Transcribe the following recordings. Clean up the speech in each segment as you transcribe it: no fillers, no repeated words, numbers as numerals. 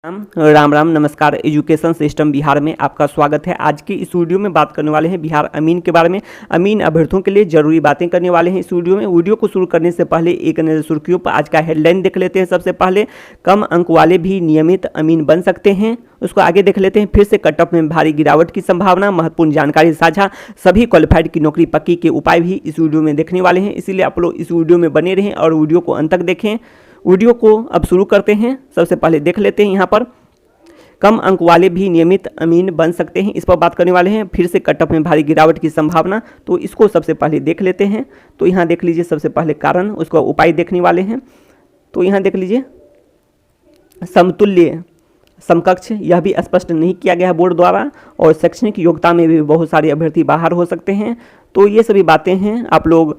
राम राम नमस्कार। Education system Bihar में आपका स्वागत है। आज की इस वीडियो में बात करने वाले हैं बिहार अमीन के बारे में। अमीन अभ्यर्थियों के लिए जरूरी बातें करने वाले हैं इस वीडियो में। वीडियो को शुरू करने से पहले एक नज़र सुर्खियों पर आज का हेडलाइन देख लेते हैं। सबसे पहले, कम अंक वाले भी नियमित अमीन बन सकते हैं। उसको आगे देख लेते हैं। फिर से कट ऑफ में भारी गिरावट की संभावना, महत्वपूर्ण जानकारी साझा, सभी क्वालिफाइड की नौकरी पक्की के उपाय भी इस वीडियो में देखने वाले हैं। इसीलिए आप लोग इस वीडियो में बने रहें और वीडियो को अंत तक देखें। वीडियो को अब शुरू करते हैं। सबसे पहले देख लेते हैं यहाँ पर, कम अंक वाले भी नियमित अमीन बन सकते हैं, इस पर बात करने वाले हैं। फिर से कट ऑफ में भारी गिरावट की संभावना, तो इसको सबसे पहले देख लेते हैं। तो यहाँ देख लीजिए, सबसे पहले कारण, उसका उपाय देखने वाले हैं। तो यहाँ देख लीजिए, समतुल्य समकक्ष, यह भी स्पष्ट नहीं किया गया है बोर्ड द्वारा। और शैक्षणिक योग्यता में भी बहुत सारे अभ्यर्थी बाहर हो सकते हैं। तो ये सभी बातें हैं, आप लोग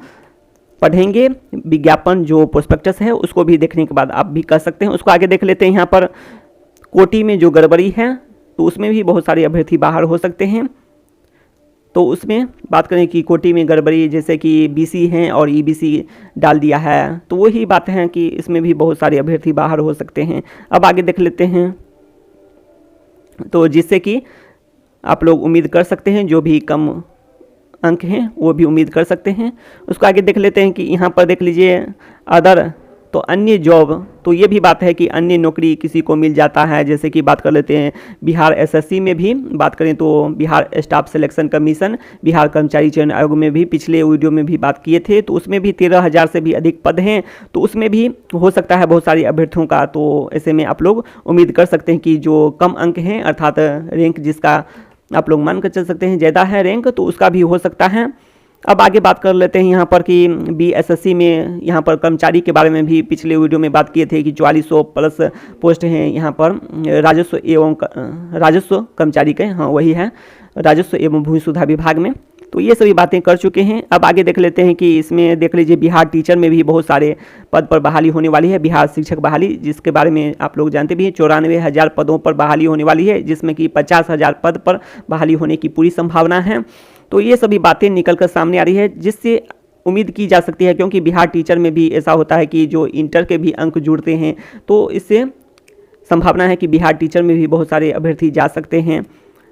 पढ़ेंगे। विज्ञापन जो प्रोस्पेक्टस है उसको भी देखने के बाद आप भी कर सकते हैं। उसको आगे देख लेते हैं। यहाँ पर कोटी में जो गड़बड़ी है तो उसमें भी बहुत सारे अभ्यर्थी बाहर हो सकते हैं। तो उसमें बात करें कि कोटी में गड़बड़ी, जैसे कि बीसी हैं और ईबीसी डाल दिया है, तो वही बात है कि इसमें भी बहुत सारे अभ्यर्थी बाहर हो सकते हैं। अब आगे देख लेते हैं। तो जिससे कि आप लोग उम्मीद कर सकते हैं, जो भी कम अंक हैं वो भी उम्मीद कर सकते हैं। उसको आगे देख लेते हैं कि यहाँ पर देख लीजिए, अदर, तो अन्य जॉब, तो ये भी बात है कि अन्य नौकरी किसी को मिल जाता है। जैसे कि बात कर लेते हैं बिहार एसएससी में भी बात करें तो Bihar staff selection commission, Bihar कर्मचारी चयन आयोग में भी पिछले वीडियो में भी बात किए थे। तो उसमें भी 13,000 से भी अधिक पद हैं। तो उसमें भी हो सकता है बहुत सारे अभ्यर्थियों का। तो ऐसे में आप लोग उम्मीद कर सकते हैं कि जो कम अंक हैं, अर्थात रैंक जिसका आप लोग मान कर चल सकते हैं ज़्यादा है रैंक, तो उसका भी हो सकता है। अब आगे बात कर लेते हैं यहाँ पर कि बीएसएससी में, यहाँ पर कर्मचारी के बारे में भी पिछले वीडियो में बात किए थे कि 4400 प्लस पोस्ट हैं यहाँ पर राजस्व कर्मचारी के, हाँ वही है, राजस्व एवं भूमि सुधार विभाग में। तो ये सभी बातें कर चुके हैं। अब आगे देख लेते हैं कि इसमें देख लीजिए, बिहार टीचर में भी बहुत सारे पद पर बहाली होने वाली है। बिहार शिक्षक बहाली, जिसके बारे में आप लोग जानते भी हैं, 94,000 पदों पर बहाली होने वाली है, जिसमें कि 50,000 पद पर बहाली होने की पूरी संभावना है। तो ये सभी बातें निकल कर सामने आ रही है, जिससे उम्मीद की जा सकती है, क्योंकि बिहार टीचर में भी ऐसा होता है कि जो इंटर के भी अंक जुड़ते हैं, तो इससे संभावना है कि बिहार टीचर में भी बहुत सारे अभ्यर्थी जा सकते हैं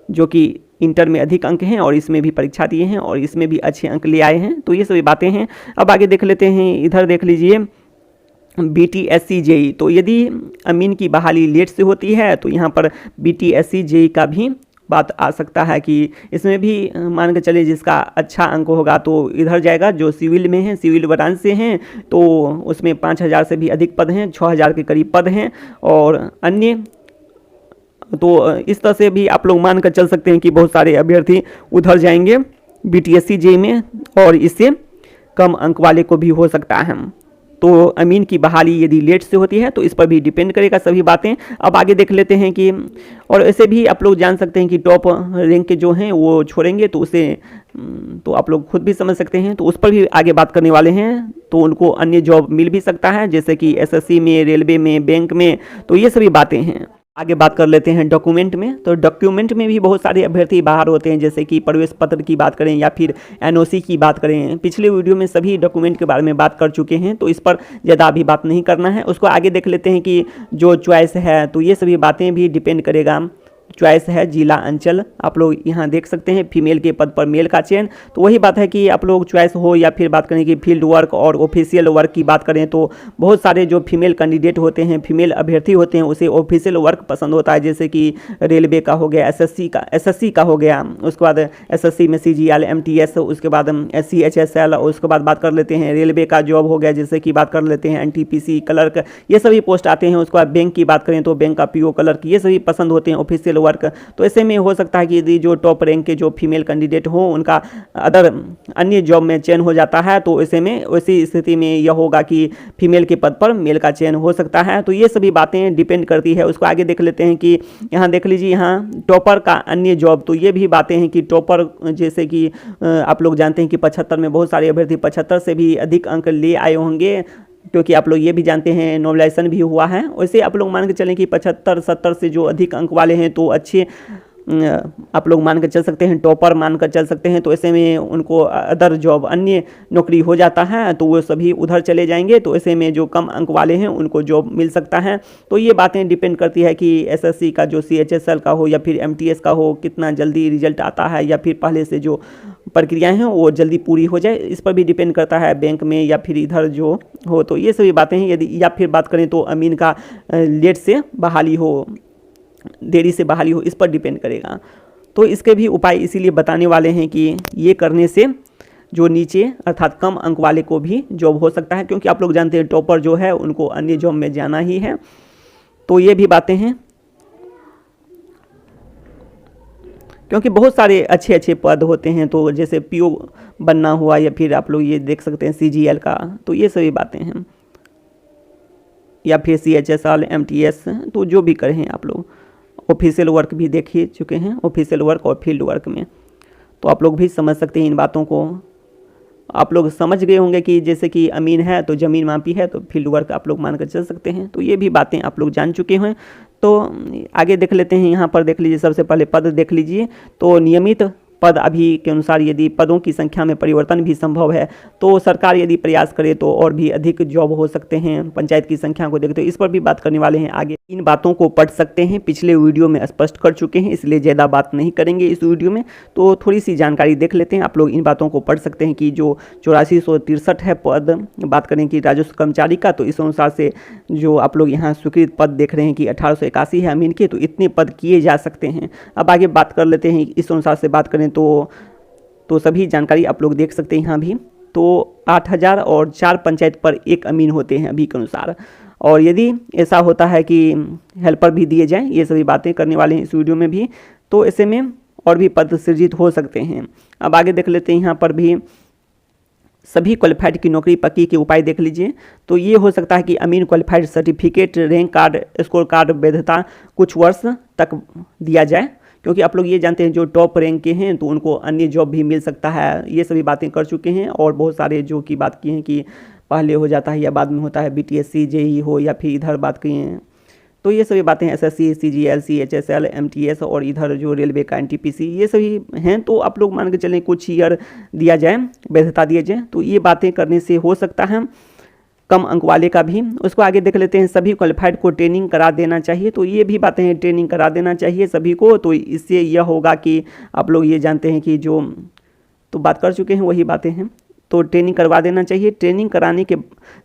जो कि इंटर में अधिक अंक हैं और इसमें भी परीक्षा दिए हैं और इसमें भी अच्छे अंक ले आए हैं। तो ये सभी बातें हैं। अब आगे देख लेते हैं। इधर देख लीजिए, BTSC JEE, तो यदि अमीन की बहाली लेट से होती है तो यहाँ पर BTSC JEE का भी बात आ सकता है कि इसमें भी मान के चलिए जिसका अच्छा अंक होगा तो इधर जाएगा। जो सिविल में है, सिविल ब्रांच से हैं, तो उसमें 5,000 से भी अधिक पद हैं, 6,000 के करीब पद हैं। और अन्य, तो इस तरह से भी आप लोग मान कर चल सकते हैं कि बहुत सारे अभ्यर्थी उधर जाएंगे BTSC JEE में, और इससे कम अंक वाले को भी हो सकता है। तो अमीन की बहाली यदि लेट से होती है तो इस पर भी डिपेंड करेगा सभी बातें। अब आगे देख लेते हैं कि, और ऐसे भी आप लोग जान सकते हैं कि टॉप रैंक के जो हैं वो छोड़ेंगे, तो उसे तो आप लोग खुद भी समझ सकते हैं। तो उस पर भी आगे बात करने वाले हैं। तो उनको अन्य जॉब मिल भी सकता है, जैसे कि SSC में, रेलवे में, बैंक में। तो ये सभी बातें हैं। आगे बात कर लेते हैं डॉक्यूमेंट में। तो डॉक्यूमेंट में भी बहुत सारे अभ्यर्थी बाहर होते हैं, जैसे कि प्रवेश पत्र की बात करें या फिर NOC की बात करें। पिछले वीडियो में सभी डॉक्यूमेंट के बारे में बात कर चुके हैं, तो इस पर ज़्यादा अभी बात नहीं करना है। उसको आगे देख लेते हैं कि जो चॉइस है, तो ये सभी बातें भी डिपेंड करेगा। चॉइस है जिला अंचल, आप लोग यहाँ देख सकते हैं, फीमेल के पद पर मेल का चयन। तो वही बात है कि आप लोग चॉइस हो या फिर बात करें कि फील्ड वर्क और ऑफिशियल वर्क की बात करें, तो बहुत सारे जो फीमेल कैंडिडेट होते हैं, फीमेल अभ्यर्थी होते हैं, उसे ऑफिशियल वर्क पसंद होता है। जैसे कि रेलवे का हो गया, SSC का हो गया, उसके बाद SSC में CGL, MTS, उसके बाद SC HSL, उसके बाद बात कर लेते हैं रेलवे का जॉब हो गया, जैसे कि बात कर लेते हैं NTPC क्लर्क, ये सभी पोस्ट आते हैं। उसके बाद बैंक की बात करें तो बैंक का PO क्लर्क, ये सभी पसंद होते हैं, ऑफिशियल वर्क। तो ऐसे में हो सकता है कि यदि जो टॉप रैंक के जो फीमेल कैंडिडेट हो उनका अदर अन्य जॉब में चयन हो जाता है, तो ऐसे में वैसी स्थिति में यह होगा कि फीमेल के पद पर मेल का चयन हो सकता है। तो ये सभी बातें डिपेंड करती है। उसको आगे देख लेते हैं कि यहाँ देख लीजिए, यहाँ टॉपर का अन्य जॉब, तो ये भी बातें हैं कि टॉपर, जैसे कि आप लोग जानते हैं कि 75 में बहुत सारे अभ्यर्थी 75 से भी अधिक अंक ले आए होंगे, क्योंकि आप लोग ये भी जानते हैं नॉमिनेशन भी हुआ है। वैसे आप लोग मान के चलें कि 75-70 से जो अधिक अंक वाले हैं तो अच्छे आप लोग मान कर चल सकते हैं, टॉपर मान कर चल सकते हैं। तो ऐसे में उनको अदर जॉब, अन्य नौकरी हो जाता है, तो वो सभी उधर चले जाएंगे। तो ऐसे में जो कम अंक वाले हैं उनको जॉब मिल सकता है। तो ये बातें डिपेंड करती है कि एसएससी का जो CHSL का हो या फिर MTS का हो, कितना जल्दी रिजल्ट आता है, या फिर पहले से जो प्रक्रियाएं हैं वो जल्दी पूरी हो जाए, इस पर भी डिपेंड करता है, बैंक में या फिर इधर जो हो। तो ये सभी बातें हैं। यदि या फिर बात करें तो अमीन का लेट से बहाली हो, देरी से बहाली हो, इस पर डिपेंड करेगा। तो इसके भी उपाय इसीलिए बताने वाले हैं कि ये करने से जो नीचे अर्थात कम अंक वाले को भी जॉब हो सकता है, क्योंकि आप लोग जानते हैं टॉपर जो है उनको अन्य जॉब में जाना ही है। तो ये भी बातें हैं, क्योंकि बहुत सारे अच्छे अच्छे पद होते हैं। तो जैसे PO बनना हुआ, या फिर आप लोग ये देख सकते हैं CGL का, तो ये सभी बातें हैं, या फिर CHSL MTS, तो जो भी करें आप लोग। ऑफिशियल वर्क भी देख ही चुके हैं, ऑफिशियल वर्क और फील्ड वर्क में, तो आप लोग भी समझ सकते हैं इन बातों को। आप लोग समझ गए होंगे कि जैसे कि अमीन है तो ज़मीन मापी है, तो फील्ड वर्क आप लोग मान कर चल सकते हैं। तो ये भी बातें आप लोग जान चुके हैं। तो आगे देख लेते हैं, यहाँ पर देख लीजिए, सबसे पहले पद देख लीजिए। तो नियमित पद अभी के अनुसार यदि पदों की संख्या में परिवर्तन भी संभव है, तो सरकार यदि प्रयास करे तो और भी अधिक जॉब हो सकते हैं। पंचायत की संख्या को देखते हुए इस पर भी बात करने वाले हैं आगे। इन बातों को पढ़ सकते हैं, पिछले वीडियो में स्पष्ट कर चुके हैं, इसलिए ज़्यादा बात नहीं करेंगे इस वीडियो में। तो थोड़ी सी जानकारी देख लेते हैं। आप लोग इन बातों को पढ़ सकते हैं कि जो 8463 है पद, बात करें कि राजस्व कर्मचारी का, तो इस अनुसार से जो आप लोग यहाँ स्वीकृत पद देख रहे हैं कि 1881 है अमीन के, तो इतने पद किए जा सकते हैं। अब आगे बात कर लेते हैं, इस अनुसार से बात करें तो सभी जानकारी आप लोग देख सकते हैं यहाँ भी। तो 8000 और 4 पंचायत पर एक अमीन होते हैं अभी के अनुसार। और यदि ऐसा होता है कि हेल्पर भी दिए जाएं, ये सभी बातें करने वाले हैं इस वीडियो में भी, तो ऐसे में और भी पद सृजित हो सकते हैं। अब आगे देख लेते हैं, यहाँ पर भी सभी क्वालिफाइड की नौकरी पक्की के उपाय देख लीजिए। तो ये हो सकता है कि अमीन qualified certificate, rank card, score card वैधता कुछ वर्ष तक दिया जाए, क्योंकि आप लोग ये जानते हैं जो टॉप रैंक के हैं तो उनको अन्य जॉब भी मिल सकता है। ये सभी बातें कर चुके हैं। और बहुत सारे जो की बात की हैं कि पहले हो जाता है या बाद में होता है, BTSC JEE हो या फिर इधर बात की हैं, तो ये सभी बातें SSC CGL CHSL MTS और इधर जो रेलवे का NTPC, ये सभी हैं। तो आप लोग मान के चलें कुछ ईयर दिया जाए, वैधता दिया जाए, तो ये बातें करने से हो सकता है कम अंक वाले का भी। उसको आगे देख लेते हैं, सभी क्वालिफाइड को ट्रेनिंग करा देना चाहिए। तो ये भी बातें हैं, ट्रेनिंग करा देना चाहिए सभी को। तो इससे यह होगा कि आप लोग ये जानते हैं कि जो तो बात कर चुके हैं वही बातें हैं, तो ट्रेनिंग करवा देना चाहिए। ट्रेनिंग कराने के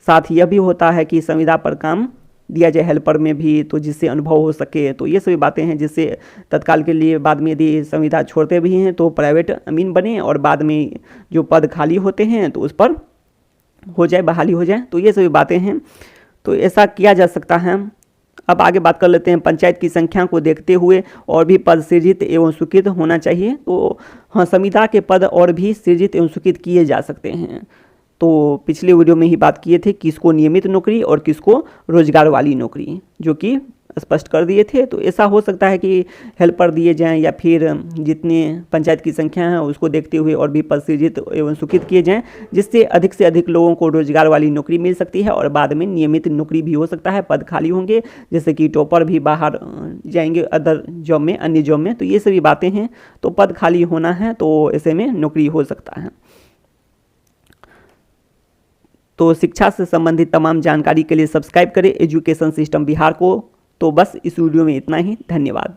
साथ यह भी होता है कि संविदा पर काम दिया जाए हेल्पर में भी, तो जिससे अनुभव हो सके। तो ये सभी बातें हैं जिससे तत्काल के लिए बाद में यदि संविदा छोड़ते भी हैं तो प्राइवेट अमीन बने, और बाद में जो पद खाली होते हैं तो उस पर हो जाए, बहाली हो जाए। तो ये सभी बातें हैं, तो ऐसा किया जा सकता है। अब आगे बात कर लेते हैं, पंचायत की संख्या को देखते हुए और भी पद सृजित एवं स्वीकृत होना चाहिए। तो हाँ, संविदा के पद और भी सृजित एवं स्वीकृत किए जा सकते हैं। तो पिछले वीडियो में ही बात किए थे किसको नियमित नौकरी और किसको रोजगार वाली नौकरी, जो कि स्पष्ट कर दिए थे। तो ऐसा हो सकता है कि हेल्पर दिए जाएं, या फिर जितने पंचायत की संख्या है उसको देखते हुए और भी पद सृजित एवं स्वीकृत किए जाएं, जिससे अधिक से अधिक लोगों को रोजगार वाली नौकरी मिल सकती है। और बाद में नियमित नौकरी भी हो सकता है, पद खाली होंगे, जैसे कि टॉपर भी बाहर जाएंगे अदर जॉब में, अन्य जॉब में। तो ये सभी बातें हैं, तो पद खाली होना है तो ऐसे में नौकरी हो सकता है। तो शिक्षा से संबंधित तमाम जानकारी के लिए सब्सक्राइब करें एजुकेशन सिस्टम बिहार को। तो बस इस वीडियो में इतना ही, धन्यवाद।